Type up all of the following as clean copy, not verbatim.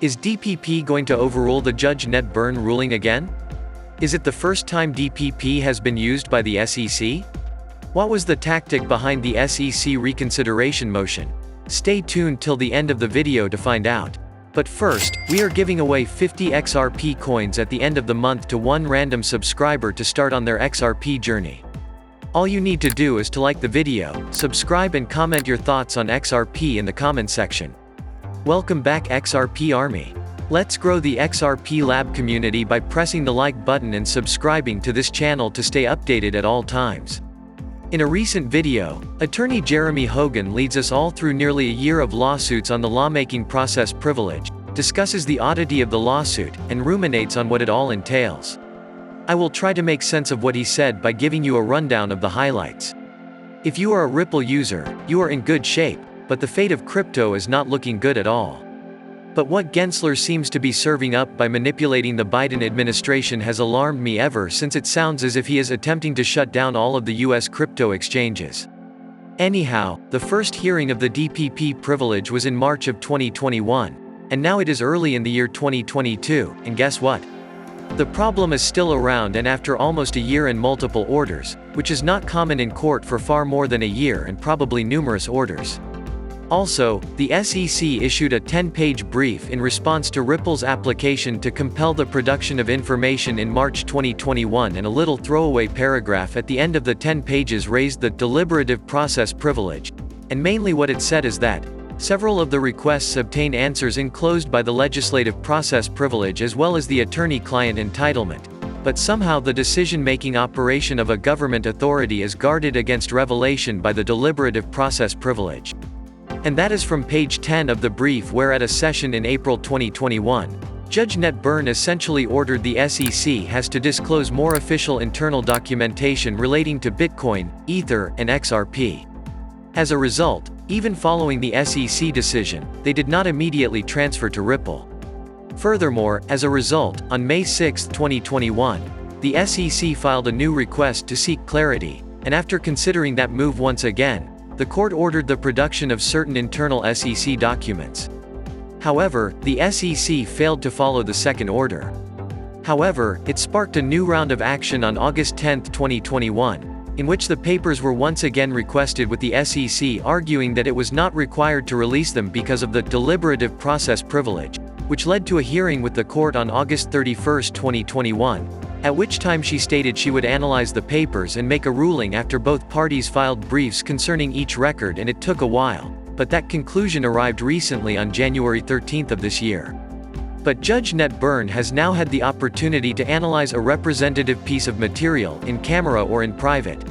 Is DPP going to overrule the Judge Netburn ruling again? Is it the first time DPP has been used by the SEC? What was the tactic behind the SEC reconsideration motion? Stay tuned till the end of the video to find out. But first, we are giving away 50 XRP coins at the end of the month to one random subscriber to start on their XRP journey. All you need to do is to like the video, subscribe and comment your thoughts on XRP in the comment section. Welcome back XRP Army. Let's grow the XRP Lab community by pressing the like button and subscribing to this channel to stay updated at all times. In a recent video, attorney Jeremy Hogan leads us all through nearly a year of lawsuits on the Lawmaking Process Privilege, discusses the oddity of the lawsuit, and ruminates on what it all entails. I will try to make sense of what he said by giving you a rundown of the highlights. If you are a Ripple user, you are in good shape, but the fate of crypto is not looking good at all. But what Gensler seems to be serving up by manipulating the Biden administration has alarmed me ever since it sounds as if he is attempting to shut down all of the US crypto exchanges. Anyhow, the first hearing of the DPP privilege was in March of 2021, and now it is early in the year 2022, and guess what? The problem is still around, and after almost a year and multiple orders, which is not common in court for far more than a year and probably numerous orders. Also, the SEC issued a 10-page brief in response to Ripple's application to compel the production of information in March 2021, and a little throwaway paragraph at the end of the 10 pages raised the deliberative process privilege, and mainly what it said is that several of the requests obtain answers enclosed by the legislative process privilege as well as the attorney-client entitlement, but somehow the decision-making operation of a government authority is guarded against revelation by the deliberative process privilege. And that is from page 10 of the brief, where at a session in April 2021, Judge Netburn essentially ordered the SEC has to disclose more official internal documentation relating to Bitcoin, Ether, and XRP. As a result, even following the SEC decision, they did not immediately transfer to Ripple. Furthermore, as a result, on May 6, 2021, the SEC filed a new request to seek clarity, and after considering that move once again, the court ordered the production of certain internal SEC documents. However, the SEC failed to follow the second order. However, it sparked a new round of action on August 10, 2021, in which the papers were once again requested, with the SEC arguing that it was not required to release them because of the deliberative process privilege, which led to a hearing with the court on August 31, 2021, at which time she stated she would analyze the papers and make a ruling after both parties filed briefs concerning each record, and it took a while, but that conclusion arrived recently on January 13 of this year. But Judge Netburn has now had the opportunity to analyze a representative piece of material, in camera or in private.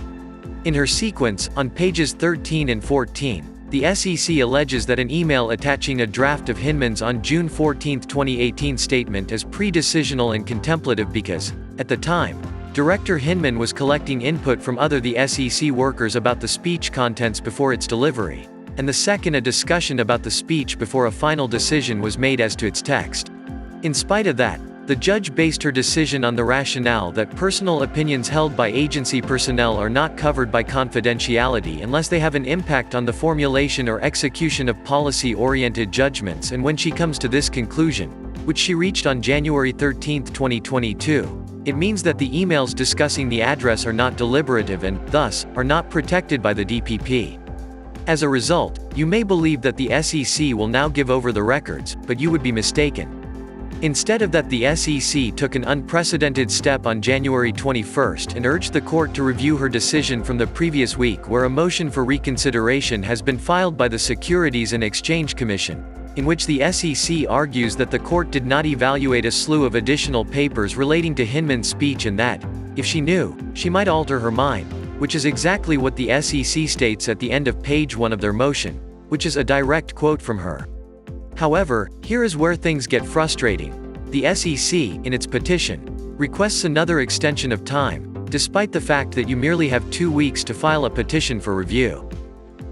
In her sequence, on pages 13 and 14, the SEC alleges that an email attaching a draft of Hinman's on June 14, 2018 statement is pre-decisional and contemplative because, at the time, Director Hinman was collecting input from other the SEC workers about the speech contents before its delivery, and the second a discussion about the speech before a final decision was made as to its text. In spite of that, the judge based her decision on the rationale that personal opinions held by agency personnel are not covered by confidentiality unless they have an impact on the formulation or execution of policy-oriented judgments, and when she comes to this conclusion, which she reached on January 13, 2022, it means that the emails discussing the address are not deliberative and, thus, are not protected by the DPP. As a result, you may believe that the SEC will now give over the records, but you would be mistaken. Instead of that, the SEC took an unprecedented step on January 21 and urged the court to review her decision from the previous week, where a motion for reconsideration has been filed by the Securities and Exchange Commission, in which the SEC argues that the court did not evaluate a slew of additional papers relating to Hinman's speech, and that, if she knew, she might alter her mind, which is exactly what the SEC states at the end of page 1 of their motion, which is a direct quote from her. However, here is where things get frustrating. The SEC, in its petition, requests another extension of time, despite the fact that you merely have 2 weeks to file a petition for review.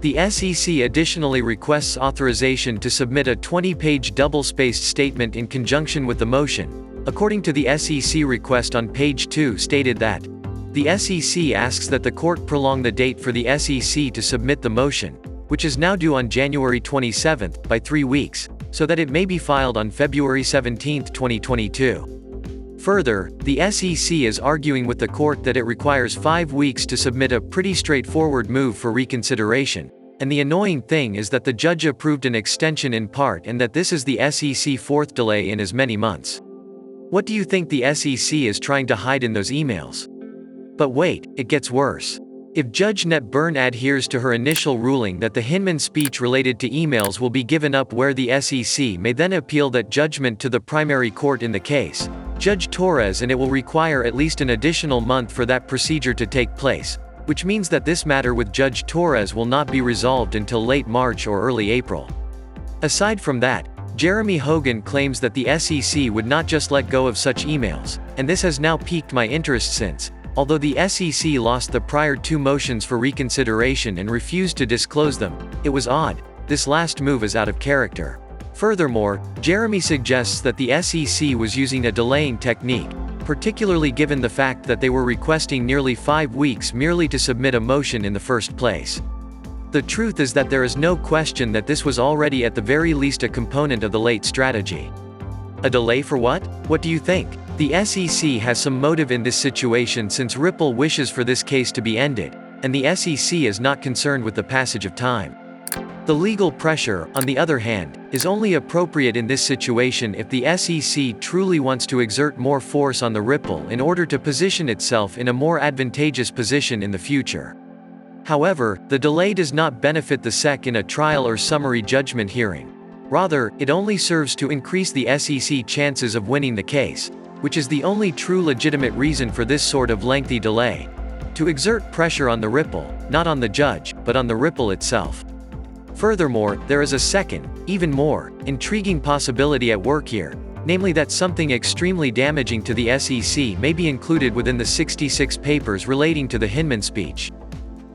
The SEC additionally requests authorization to submit a 20-page double-spaced statement in conjunction with the motion. According to the SEC request on page 2 stated that, the SEC asks that the court prolong the date for the SEC to submit the motion, which is now due on January 27, by 3 weeks, so that it may be filed on February 17, 2022. Further, the SEC is arguing with the court that it requires 5 weeks to submit a pretty straightforward move for reconsideration, and the annoying thing is that the judge approved an extension in part and that this is the SEC's fourth delay in as many months. What do you think the SEC is trying to hide in those emails? But wait, it gets worse. If Judge Netburn adheres to her initial ruling that the Hinman speech related to emails will be given up, where the SEC may then appeal that judgment to the primary court in the case, Judge Torres, and it will require at least an additional month for that procedure to take place, which means that this matter with Judge Torres will not be resolved until late March or early April. Aside from that, Jeremy Hogan claims that the SEC would not just let go of such emails, and this has now piqued my interest since, although the SEC lost the prior 2 motions for reconsideration and refused to disclose them, it was odd. This last move is out of character. Furthermore, Jeremy suggests that the SEC was using a delaying technique, particularly given the fact that they were requesting nearly 5 weeks merely to submit a motion in the first place. The truth is that there is no question that this was already at the very least a component of the late strategy. A delay for what? What do you think? The SEC has some motive in this situation, since Ripple wishes for this case to be ended, and the SEC is not concerned with the passage of time. The legal pressure, on the other hand, is only appropriate in this situation if the SEC truly wants to exert more force on the Ripple in order to position itself in a more advantageous position in the future. However, the delay does not benefit the SEC in a trial or summary judgment hearing. Rather, it only serves to increase the SEC chances of winning the case, which is the only true legitimate reason for this sort of lengthy delay: to exert pressure on the Ripple, not on the judge, but on the Ripple itself. Furthermore, there is a second, even more intriguing possibility at work here, namely that something extremely damaging to the SEC may be included within the 66 papers relating to the Hinman speech.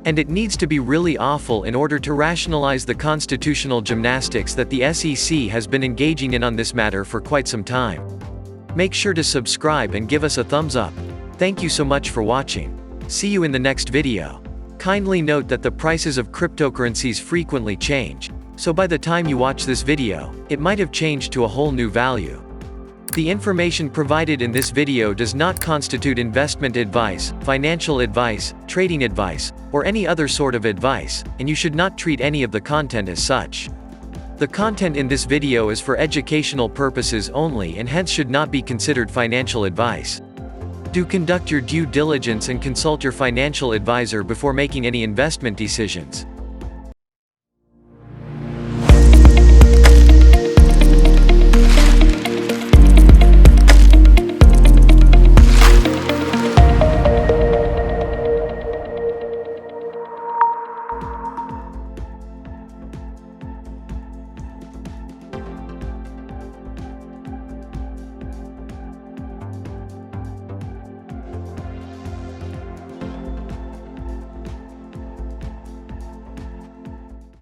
And it needs to be really awful in order to rationalize the constitutional gymnastics that the SEC has been engaging in on this matter for quite some time. Make sure to subscribe and give us a thumbs up. Thank you so much for watching. See you in the next video. Kindly note that the prices of cryptocurrencies frequently change, so by the time you watch this video, it might have changed to a whole new value. The information provided in this video does not constitute investment advice, financial advice, trading advice, or any other sort of advice, and you should not treat any of the content as such. The content in this video is for educational purposes only and hence should not be considered financial advice. Do conduct your due diligence and consult your financial advisor before making any investment decisions.